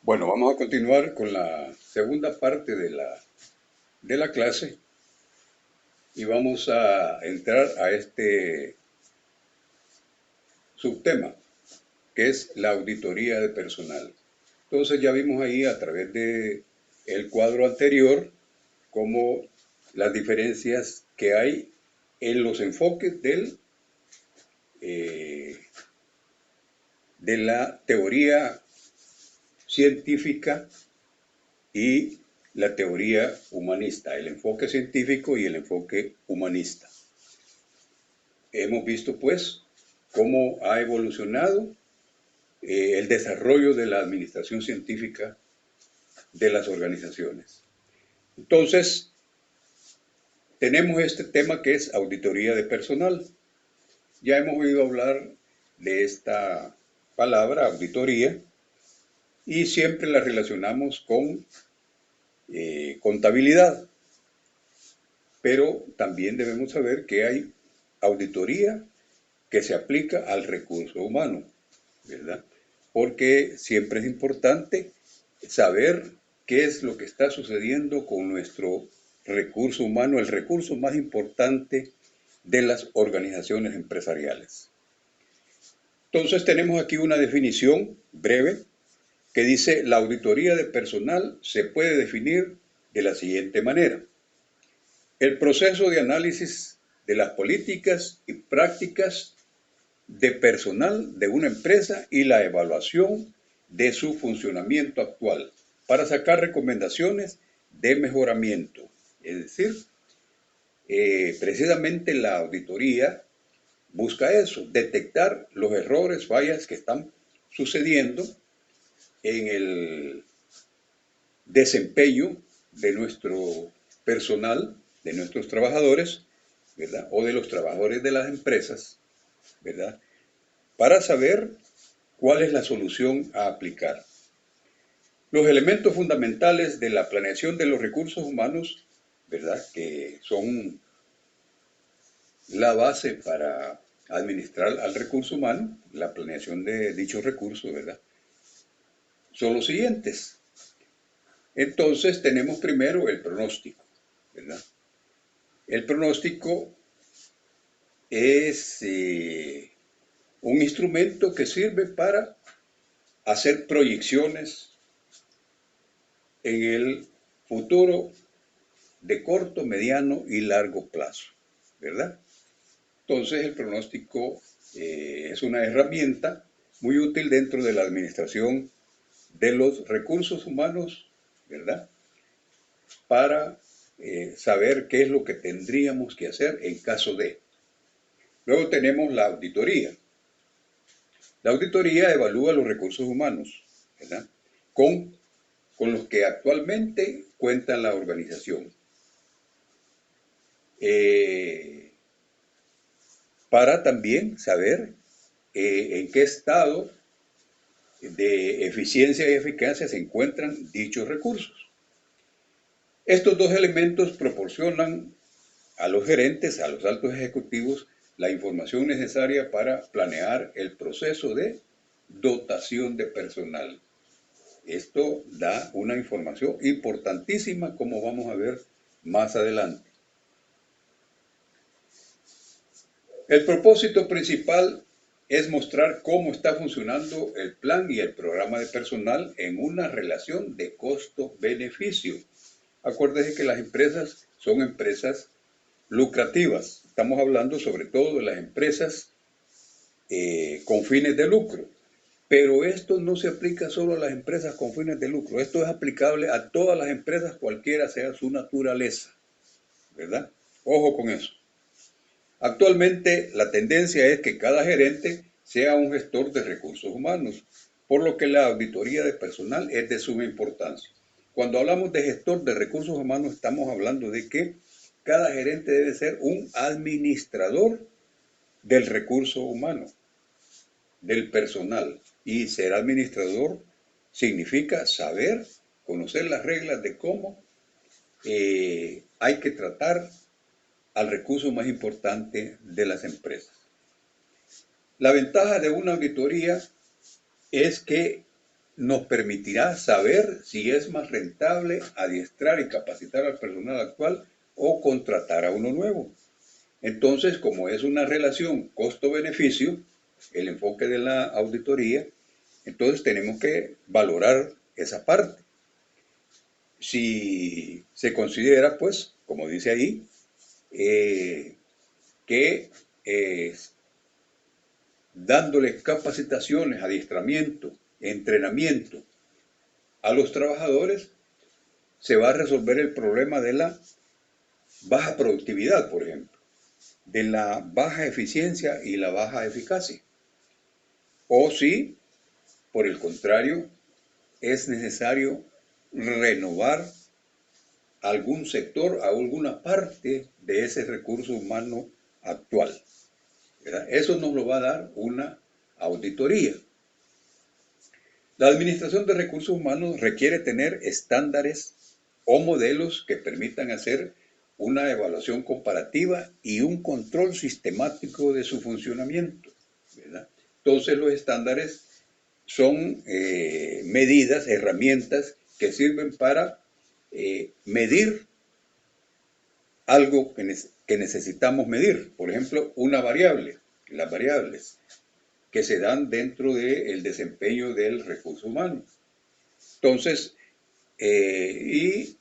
Bueno, vamos a continuar con la segunda parte de la clase y vamos a entrar a este subtema, que es la auditoría de personal. Entonces ya vimos ahí a través de el cuadro anterior cómo las diferencias que hay en los enfoques eh, de la teoría científica y la teoría humanista, el enfoque científico y el enfoque humanista. Hemos visto pues cómo ha evolucionado el desarrollo de la administración científica de las organizaciones. Entonces, tenemos este tema que es auditoría de personal. Ya hemos oído hablar de esta palabra, auditoría, y siempre la relacionamos con contabilidad. Pero también debemos saber que hay auditoría que se aplica al recurso humano, ¿verdad? Porque siempre es importante saber qué es lo que está sucediendo con nuestro recurso humano, el recurso más importante de las organizaciones empresariales. Entonces tenemos aquí una definición breve que dice: la auditoría de personal se puede definir de la siguiente manera: el proceso de análisis de las políticas y prácticas de personal de una empresa y la evaluación de su funcionamiento actual para sacar recomendaciones de mejoramiento. Es decir, precisamente la auditoría busca eso, detectar los errores, fallas que están sucediendo en el desempeño de nuestro personal, de nuestros trabajadores, ¿verdad? O de los trabajadores de las empresas, ¿verdad? Para saber cuál es la solución a aplicar. Los elementos fundamentales de la planeación de los recursos humanos, ¿verdad? Que son la base para administrar al recurso humano, la planeación de dichos recursos, ¿verdad? Son los siguientes. Entonces tenemos primero el pronóstico, ¿verdad? El pronóstico es un instrumento que sirve para hacer proyecciones en el futuro de corto, mediano y largo plazo, ¿verdad? Entonces el pronóstico es una herramienta muy útil dentro de la administración de los recursos humanos, ¿verdad? Para saber qué es lo que tendríamos que hacer en caso de. Luego tenemos la auditoría. La auditoría evalúa los recursos humanos, ¿verdad? Con los que actualmente cuenta la organización. Para también saber en qué estado de eficiencia y eficacia se encuentran dichos recursos. Estos dos elementos proporcionan a los gerentes, a los altos ejecutivos, la información necesaria para planear el proceso de dotación de personal. Esto da una información importantísima, como vamos a ver más adelante. El propósito principal es mostrar cómo está funcionando el plan y el programa de personal en una relación de costo-beneficio. Acuérdense que las empresas son empresas lucrativas. Estamos hablando sobre todo de las empresas con fines de lucro. Pero esto no se aplica solo a las empresas con fines de lucro. Esto es aplicable a todas las empresas, cualquiera sea su naturaleza, ¿verdad? Ojo con eso. Actualmente la tendencia es que cada gerente sea un gestor de recursos humanos, por lo que la auditoría de personal es de suma importancia. Cuando hablamos de gestor de recursos humanos, estamos hablando de que cada gerente debe ser un administrador del recurso humano, del personal. Y ser administrador significa saber, conocer las reglas de cómo hay que tratar al recurso más importante de las empresas. La ventaja de una auditoría es que nos permitirá saber si es más rentable adiestrar y capacitar al personal actual o contratar a uno nuevo. Entonces, como es una relación costo-beneficio, el enfoque de la auditoría, entonces tenemos que valorar esa parte. Si se considera, pues, como dice ahí, que dándoles capacitaciones, adiestramiento, entrenamiento a los trabajadores, se va a resolver el problema de la baja productividad, por ejemplo, de la baja eficiencia y la baja eficacia. O si, por el contrario, es necesario renovar algún sector, alguna parte de ese recurso humano actual, ¿verdad? Eso nos lo va a dar una auditoría. La administración de recursos humanos requiere tener estándares o modelos que permitan hacer una evaluación comparativa y un control sistemático de su funcionamiento, ¿verdad? Entonces los estándares son medidas, herramientas que sirven para medir algo que necesitamos medir. Por ejemplo, una variable, las variables que se dan dentro del desempeño del recurso humano. Entonces, y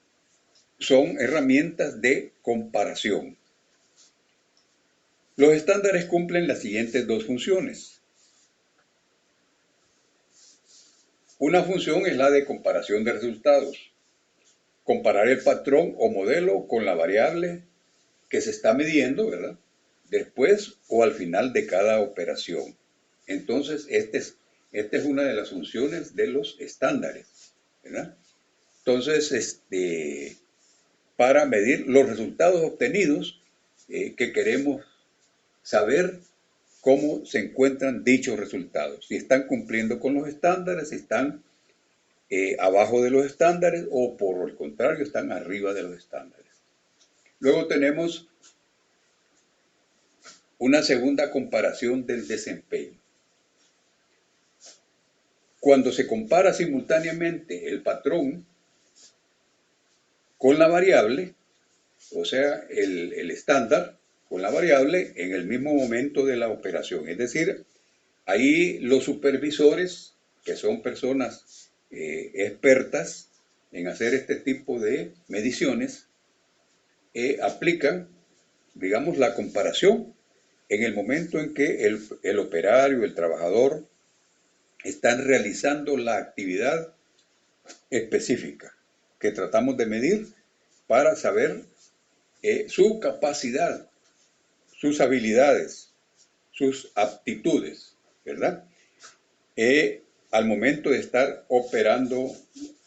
son herramientas de comparación. Los estándares cumplen las siguientes dos funciones. Una función es la de comparación de resultados. Comparar el patrón o modelo con la variable que se está midiendo, ¿verdad? Después o al final de cada operación. Entonces, esta es una de las funciones de los estándares, ¿verdad? Entonces, para medir los resultados obtenidos, que queremos saber cómo se encuentran dichos resultados, si están cumpliendo con los estándares, si están abajo de los estándares o por el contrario están arriba de los estándares. Luego tenemos una segunda comparación del desempeño. Cuando se compara simultáneamente el patrón con la variable, o sea, el estándar con la variable en el mismo momento de la operación. Es decir, ahí los supervisores, que son personas expertas en hacer este tipo de mediciones, aplican, digamos, la comparación en el momento en que el operario, el trabajador, están realizando la actividad específica que tratamos de medir para saber su capacidad, sus habilidades, sus aptitudes, ¿verdad? Al momento de estar operando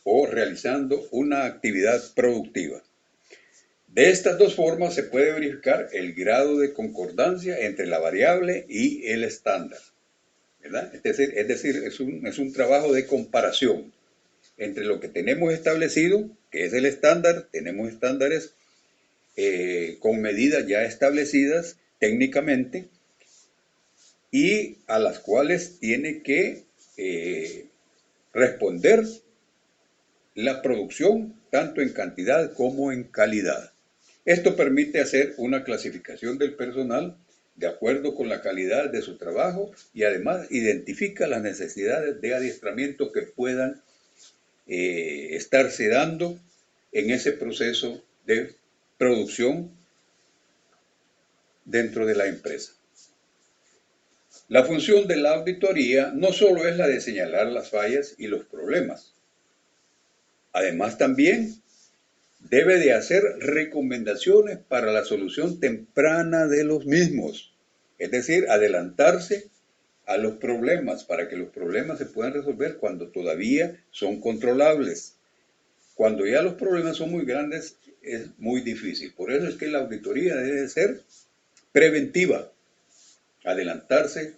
o realizando una actividad productiva. De estas dos formas se puede verificar el grado de concordancia entre la variable y el estándar, ¿verdad? Es decir, es un trabajo de comparación entre lo que tenemos establecido, que es el estándar. Tenemos estándares con medidas ya establecidas técnicamente y a las cuales tiene que responder la producción tanto en cantidad como en calidad. Esto permite hacer una clasificación del personal de acuerdo con la calidad de su trabajo y además identifica las necesidades de adiestramiento que puedan estarse dando en ese proceso de producción dentro de la empresa. La función de la auditoría no solo es la de señalar las fallas y los problemas, además también debe de hacer recomendaciones para la solución temprana de los mismos, es decir, adelantarse a los problemas para que los problemas se puedan resolver cuando todavía son controlables. Cuando ya los problemas son muy grandes, es muy difícil. Por eso es que la auditoría debe ser preventiva, adelantarse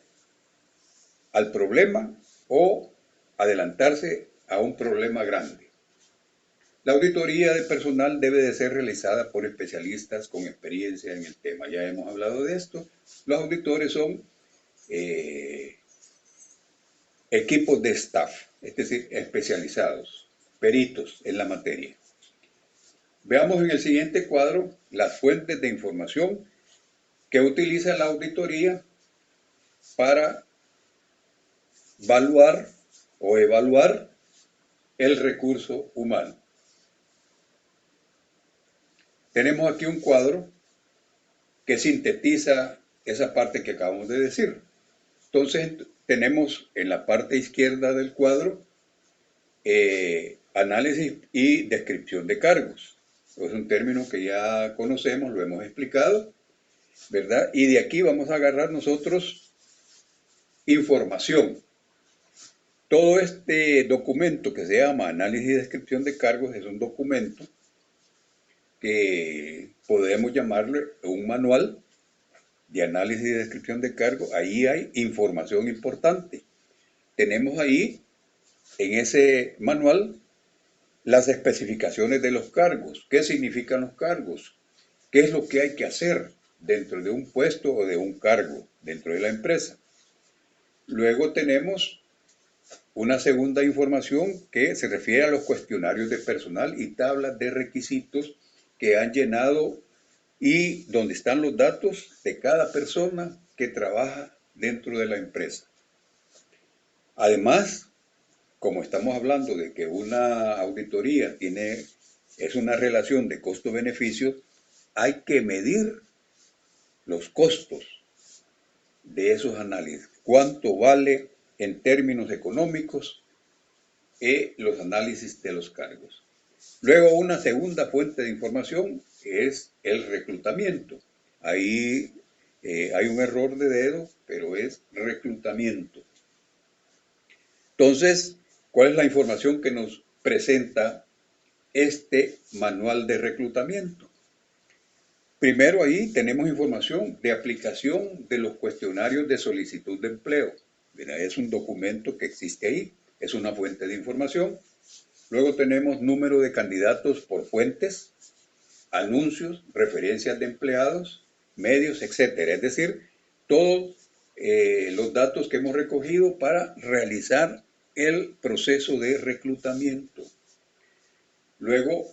al problema o adelantarse a un problema grande. La auditoría de personal debe de ser realizada por especialistas con experiencia en el tema. Ya hemos hablado de esto. Los auditores son equipos de staff, es decir, especializados, peritos en la materia. Veamos en el siguiente cuadro las fuentes de información que utiliza la auditoría para evaluar el recurso humano. Tenemos aquí un cuadro que sintetiza esa parte que acabamos de decir. Entonces tenemos en la parte izquierda del cuadro análisis y descripción de cargos. Es un término que ya conocemos, lo hemos explicado, ¿verdad? Y de aquí vamos a agarrar nosotros información. Todo este documento que se llama análisis y descripción de cargos es un documento que podemos llamarle un manual de análisis y descripción de cargos. Ahí hay información importante. Tenemos ahí, en ese manual, las especificaciones de los cargos. ¿Qué significan los cargos? ¿Qué es lo que hay que hacer dentro de un puesto o de un cargo dentro de la empresa? Luego tenemos una segunda información que se refiere a los cuestionarios de personal y tablas de requisitos que han llenado y donde están los datos de cada persona que trabaja dentro de la empresa. Además, como estamos hablando de que una auditoría es una relación de costo-beneficio, hay que medir los costos de esos análisis. ¿Cuánto vale en términos económicos los análisis de los cargos? Luego, una segunda fuente de información es el reclutamiento. Ahí hay un error de dedo, pero es reclutamiento. Entonces, ¿cuál es la información que nos presenta este manual de reclutamiento? Primero, ahí tenemos información de aplicación de los cuestionarios de solicitud de empleo. Mira, es un documento que existe ahí, es una fuente de información. Luego tenemos número de candidatos por fuentes, anuncios, referencias de empleados, medios, etcétera. Es decir, todos los datos que hemos recogido para realizar el proceso de reclutamiento. Luego,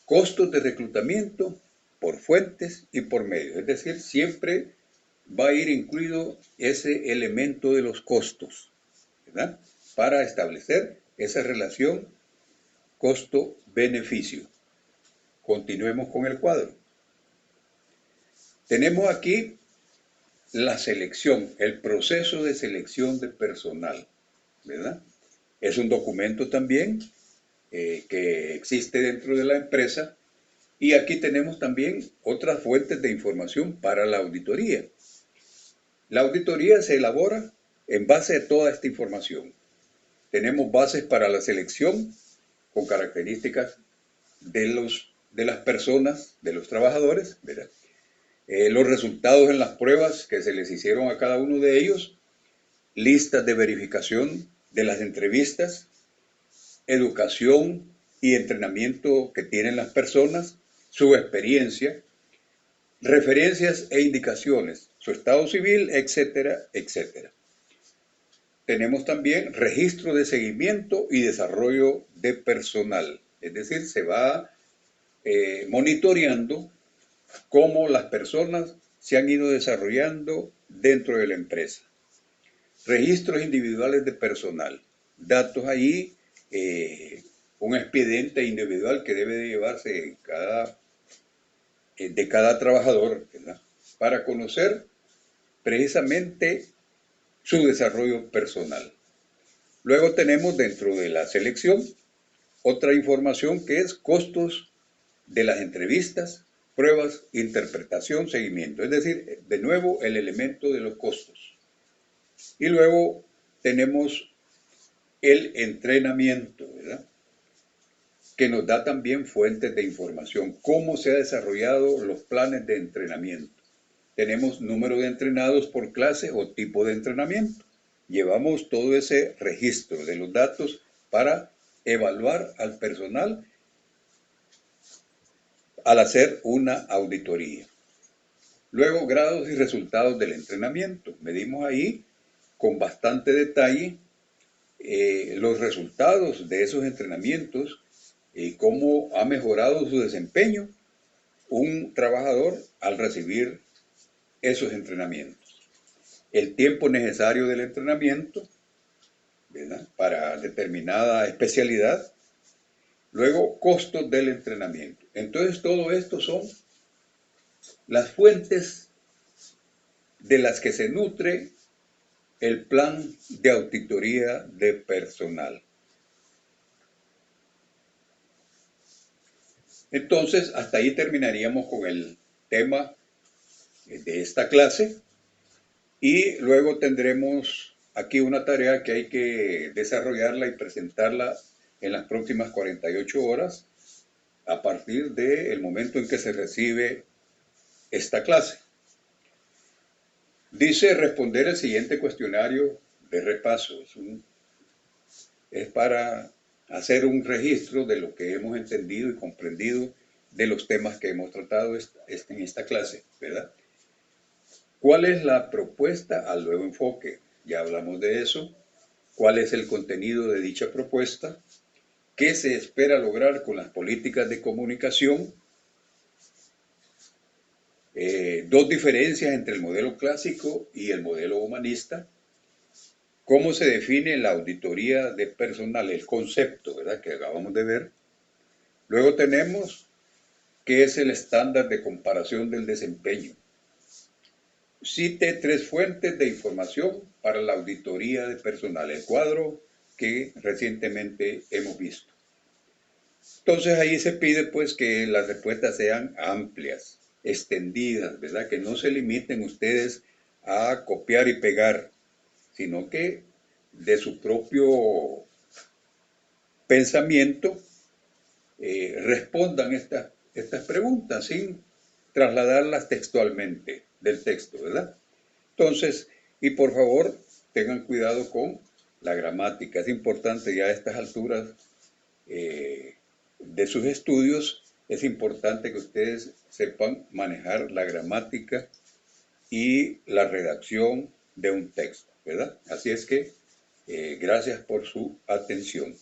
costos de reclutamiento por fuentes y por medios. Es decir, siempre va a ir incluido ese elemento de los costos, ¿verdad? Para establecer esa relación costo-beneficio. Continuemos con el cuadro. Tenemos aquí la selección, el proceso de selección de personal, ¿verdad? Es un documento también que existe dentro de la empresa y aquí tenemos también otras fuentes de información para la auditoría. La auditoría se elabora en base a toda esta información. Tenemos bases para la selección con características de las personas, de los trabajadores, ¿verdad? Los resultados en las pruebas que se les hicieron a cada uno de ellos, listas de verificación de las entrevistas, educación y entrenamiento que tienen las personas, su experiencia, referencias e indicaciones, su estado civil, etcétera, etcétera. Tenemos también registro de seguimiento y desarrollo de personal, es decir, se va monitoreando cómo las personas se han ido desarrollando dentro de la empresa. Registros individuales de personal, datos ahí, un expediente individual que debe de llevarse de cada trabajador, ¿verdad? Para conocer precisamente su desarrollo personal. Luego tenemos dentro de la selección otra información que es costos de las entrevistas, pruebas, interpretación, seguimiento. Es decir, de nuevo el elemento de los costos. Y luego tenemos el entrenamiento, ¿verdad? Que nos da también fuentes de información. Cómo se han desarrollado los planes de entrenamiento. Tenemos número de entrenados por clase o tipo de entrenamiento. Llevamos todo ese registro de los datos para evaluar al personal al hacer una auditoría. Luego, grados y resultados del entrenamiento. Medimos ahí con bastante detalle los resultados de esos entrenamientos y cómo ha mejorado su desempeño un trabajador al recibir esos entrenamientos. El tiempo necesario del entrenamiento, ¿verdad?, para determinada especialidad. Luego, costos del entrenamiento. Entonces, todo esto son las fuentes de las que se nutre el plan de auditoría de personal. Entonces, hasta ahí terminaríamos con el tema de esta clase y luego tendremos aquí una tarea que hay que desarrollarla y presentarla en las próximas 48 horas a partir del momento en que se recibe esta clase. Dice responder el siguiente cuestionario de repaso. Es para hacer un registro de lo que hemos entendido y comprendido de los temas que hemos tratado en esta clase, ¿verdad? ¿Cuál es la propuesta al nuevo enfoque? Ya hablamos de eso. ¿Cuál es el contenido de dicha propuesta? ¿Qué se espera lograr con las políticas de comunicación? Dos diferencias entre el modelo clásico y el modelo humanista. ¿Cómo se define la auditoría de personal? El concepto, ¿verdad?, que acabamos de ver. Luego tenemos qué es el estándar de comparación del desempeño. Cite 3 fuentes de información para la auditoría de personal, el cuadro que recientemente hemos visto. Entonces ahí se pide pues que las respuestas sean amplias, extendidas, ¿verdad? Que no se limiten ustedes a copiar y pegar, sino que de su propio pensamiento respondan estas preguntas sin trasladarlas textualmente del texto, ¿verdad? Entonces, y por favor, tengan cuidado con la gramática. Es importante ya a estas alturas de sus estudios, es importante que ustedes sepan manejar la gramática y la redacción de un texto, ¿verdad? Así es que gracias por su atención.